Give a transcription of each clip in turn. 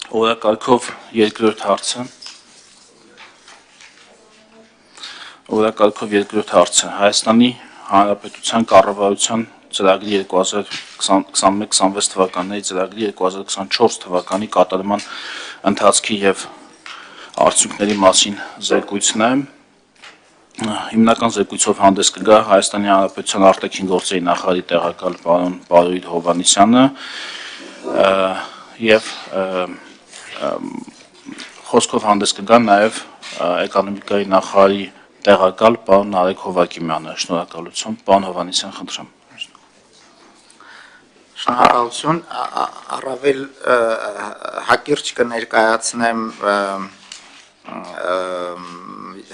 Օրակարգով երկրորդ հարցը։ Հայաստանի Հանրապետության կառավարության ծրագրի 2021-26 թվականների ծրագրի 2024 թվականի կատարման ընթացքի եւ արդյունքների մասին զեկույցն է։ Հիմնական զեկույցով հանդես կգա Հայաստանի Հանրապետության արտաքին գործերի նախարարի տեղակալ պարոն Պարույր Հովհաննիսյանը եւ խոսքով հանդես կգա նաեւ էկոնոմիկայի նախարարի տեղակալ պարոն Նարեկ Հովակիմյանը։ Շնորհակալություն, պարոն Հովհաննիսյան, խնդրեմ։ Շնորհակալություն, առավել հակիրճ կներկայացնեմ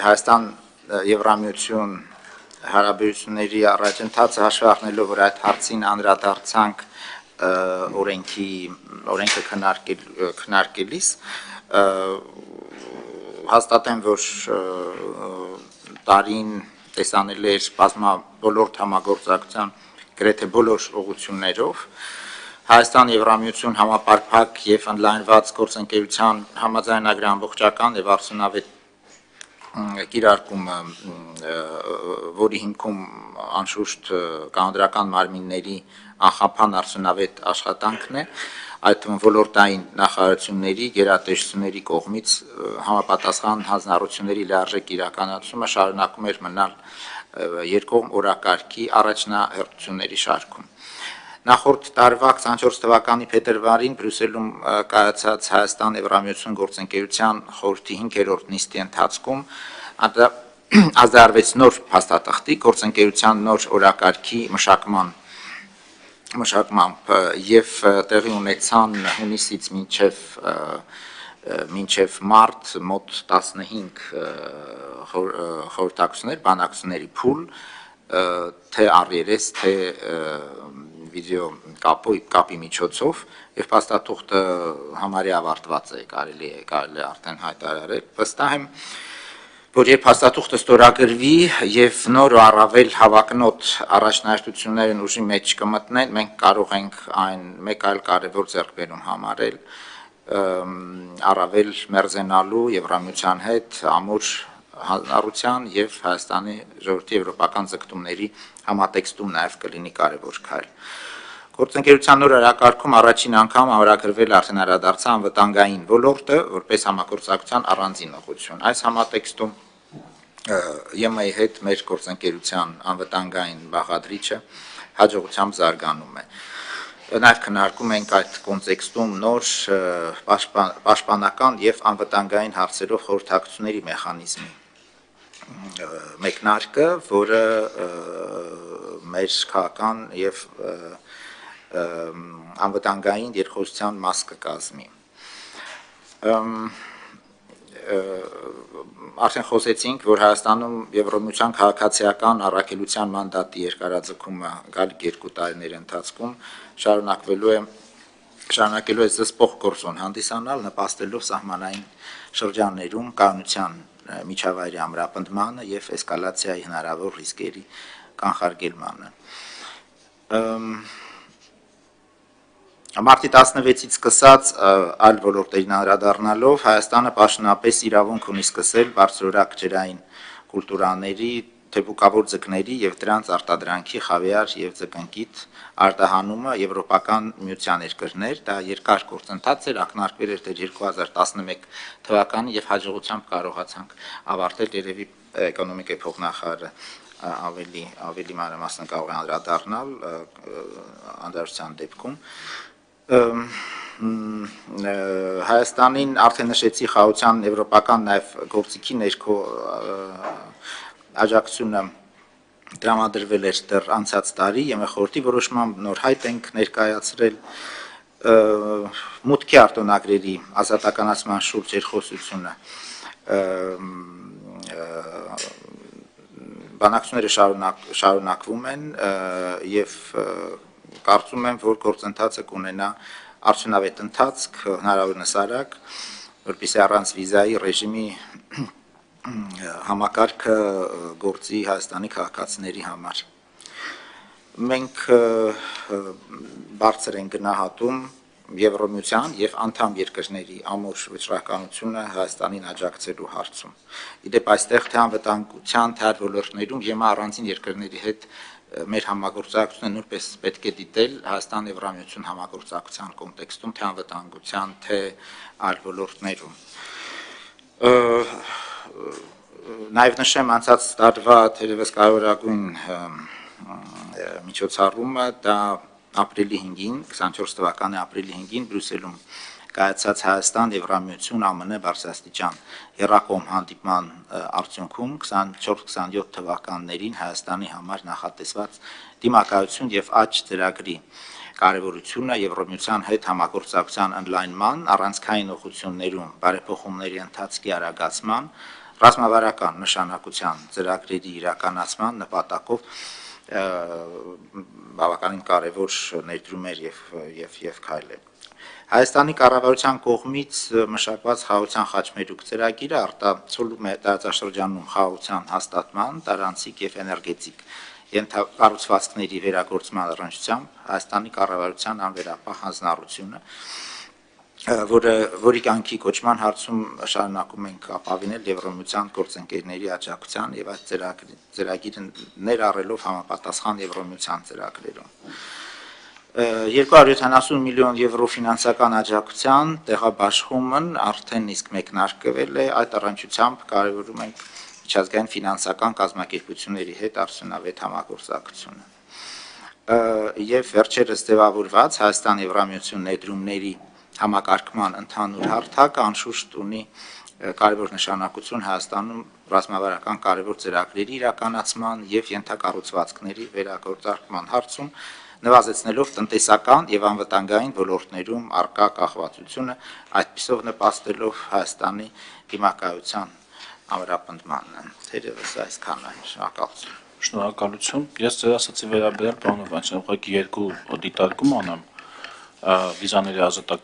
Հայաստան Եվրամիություն հարաբերությունների առաջընթացը հաշվի առնելով, որ այդ հարցին անդրադարձանք օրենքը քննարկելիս, հաստատեմ, որ տարին տեսանել էր բազմաբոլորտ համագործակցության գրեթե բոլոր ուղղություններով Հայաստան Եվրամիություն համապարփակ եւ ընդլայնված գործընկերության համաձայնագրի ամբողջական եւ արդյունավետ կիրարկումը, որի հիմքում անշուշտ կանոնադրական մարմինների անխափան արդյունավետ աշխատանքն է, այդ թվում ոլորտային նախարարությունների, գերատեսչությունների կողմից համապատասխան հանձնառությունների լիարժեք իրականացումը շարունակում էր մնալ երկկողմ օրակարգի առաջնահերթությունների շարքում։ Նախորդ տարվա 24 թվականի փետրվարին Բրյուսելում կայացած Հայաստան Եվրամիություն գործընկերության խորհրդի 5-րդ նիստի ընթացքում ազդարարվեց նոր փաստաթղթի գործընկերության նոր օրակարգի մշակմամբ եւ տեղի ունեցան հունիսից մինչև մարտ մոտ 15 խորհրդակցություններ, բանակցությունների փուլ, թե առերես, թե վիդեո կապի միջոցով եւ փաստաթուղթը համարյա ավարտված է, կարելի է արդեն հայտարարել։ Վստահ եմ, որ երբ փաստաթուղթը ստորագրվի եւ նոր ու առավել հավակնոտ առաջնահերթություններն ուժի մեջ կմտնեն, մենք կարող ենք այն մեկ այլ կարևոր ձեռքբերում համարել առավել մերձենալու Եվրամիության հետ ամուր հանրության եւ Հայաստանի ժողովրդի եվրոպական ձգտումների համատեքստում նաեւ կլինի կարևոր քայլ։ Գործընկերության նոր օրակարգում առաջին անգամ ամրագրվել արդեն անդրադարձա անվտանգային ոլորտը որպես համագործակցության առանձին ուղղություն։ Այս համատեքստում ԵՄ-ի հետ մեր գործընկերության անվտանգային բաղադրիչը հաջողությամբ զարգանում է։ Նաև քննարկում ենք այդ կոնտեքստում նոր պաշտպանական եւ անվտանգային հարցերով խորհրդակցությունների մեխանիզմի մեկնարկը, որը մեր քաղաքական եւ անվտանգային երկխոսության մաս կկազմի։ Արդեն խոսեցինք, որ Հայաստանում Եվրամիության քաղաքացիական առաքելության մանդատի երկարաձգումը գալիք 2 տարիների ընթացքում շարունակելու է զսպող գործոն հանդիսանալ, նպաստելով սահմանային շրջաններում կայունության միջավայրի ամրապնդմանը եւ էսկալացիայի հնարավոր ռիսկերի կանխարգելմանը։ Մարտի 16-ից սկսած այլ ոլորտերին անդրադառնալով Հայաստանը պաշտոնապես իրավունք ունի սկսել բարձրորակ ջրային կուլտուրաների, թեփուկավոր ձկների եւ դրանց արտադրանքի խավիար եւ ձկնկիթ արտահանումը Եվրոպական միության երկրներ, դա երկար գործընթաց էր, ակնարկվել էր դեռ 2011 թվականին եւ հաջողությամբ կարողացանք ավարտել, երևի էկոնոմիկայի փոխնախարարը ավելի մանրամասն կարող է անդրադառնալ անդրադարձության դեպքում։ Հայաստանին արդեն նշեցի խաղաղության եվրոպական նաև գործիքի ներքո աջակցությունը տրամադրվել էր դեռ անցած տարի ԵՄ խորհրդի որոշմամբ նոր հայտ ենք ներկայացրել մուտքի արտոնագրերի ազատականացման շուրջ երկխոսությունը բանակցությունները շարունակվում են եւ կարծում եմ, որ գործընթացը կունենա արդյունավետ ընթացք, հնարավորինս արագ, որպեսզի առանց վիզայի ռեժիմի համակարգը գործի Հայաստանի քաղաքացիների համար։ Մենք բարձր ենք գնահատում Եվրոմիության եւ անդամ երկրների ամուր վճռականությունը Հայաստանին աջակցելու հարցում։ Իդեպ այստեղ թե անվտանգության, թե այլ ոլորտներում ԵՄ առանձին երկրների հետ մեր համագործակցությունը նույնպես պետք է դիտել Հայաստան-Եվրամիություն համագործակցության կոնտեքստում, թե անվտանգության, թե այլ ոլորտներում։ Նաև նշեմ անցած տարվա թերևս կարևորագույն միջոցառումը դա ապրիլի 5-ին, 24 թվականի ապրիլի 5-ին Բրյուսելում կայացած Հայաստան-Եվրամիություն ԱՄՆ բարձրաստիճան եռակողմ հանդիպման արդյունքում 24-27 թվականներին Հայաստանի համար նախատեսված դիմակայություն եւ աճ ծրագրի կարևորությունը Եվրոմիության հետ համագործակցության ընդլայնման, առանցքային ուղղություններում բարեփոխումների ընթացքի արագացման, ռազմավարական նշանակության ծրագրերի իրականացման նպատակով բավականին կարևոր ներդրումներ եւ քայլեր։ Հայաստանի կառավարության կողմից մշակված խաղաղության խաչմերուկ ծրագիրը արտացոլում է տարածաշրջանում խաղաղության հաստատման, տարանցիկ եւ էներգետիկ ենթակառուցվածքների վերագործման առնչությամբ Հայաստանի կառավարության անվերապահ հանձնառությունը, որի կյանքի կոչման հարցում շարունակում ենք ապավինել Եվրոմիության գործընկերների աջակցության եւ այդ ծրագիրը ներառելով համապատասխան Եվրոմիության ծրագրերում։ 270 միլիոն եվրո ֆինանսական աջակցության տեղաբաշխումն արդեն իսկ մեկնարկվել է, այդ առնչությամբ կարևորում ենք միջազգային ֆինանսական կազմակերպությունների հետ արդյունավետ համագործակցությունը։ Եվ վերջերս ձևավորված Հայաստան-Եվրամիություն ներդրումների համակարգման ընդհանուր հարթակը անշուշտ ունի կարևոր նշանակություն Հայաստանում ռազմավարական կարևոր ծրագրերի իրականացման եւ ենթակառուցվածքների վերագործարկման հարցում, նվազեցնելով տնտեսական եւ անվտանգային ոլորտներում առկա կախվածությունը, այդպիսով նպաստելով Հայաստանի դիմակայության ամրապնդմանը։ Թերևս այսքանն է, շնորհակալություն։ Շնորհակալություն։ Ես ձեր ասացի վերաբերյալ, պարոն Հովհաննիսյան, ուղղակի երկու դիտարկում անեմ վիզաների ազատագրման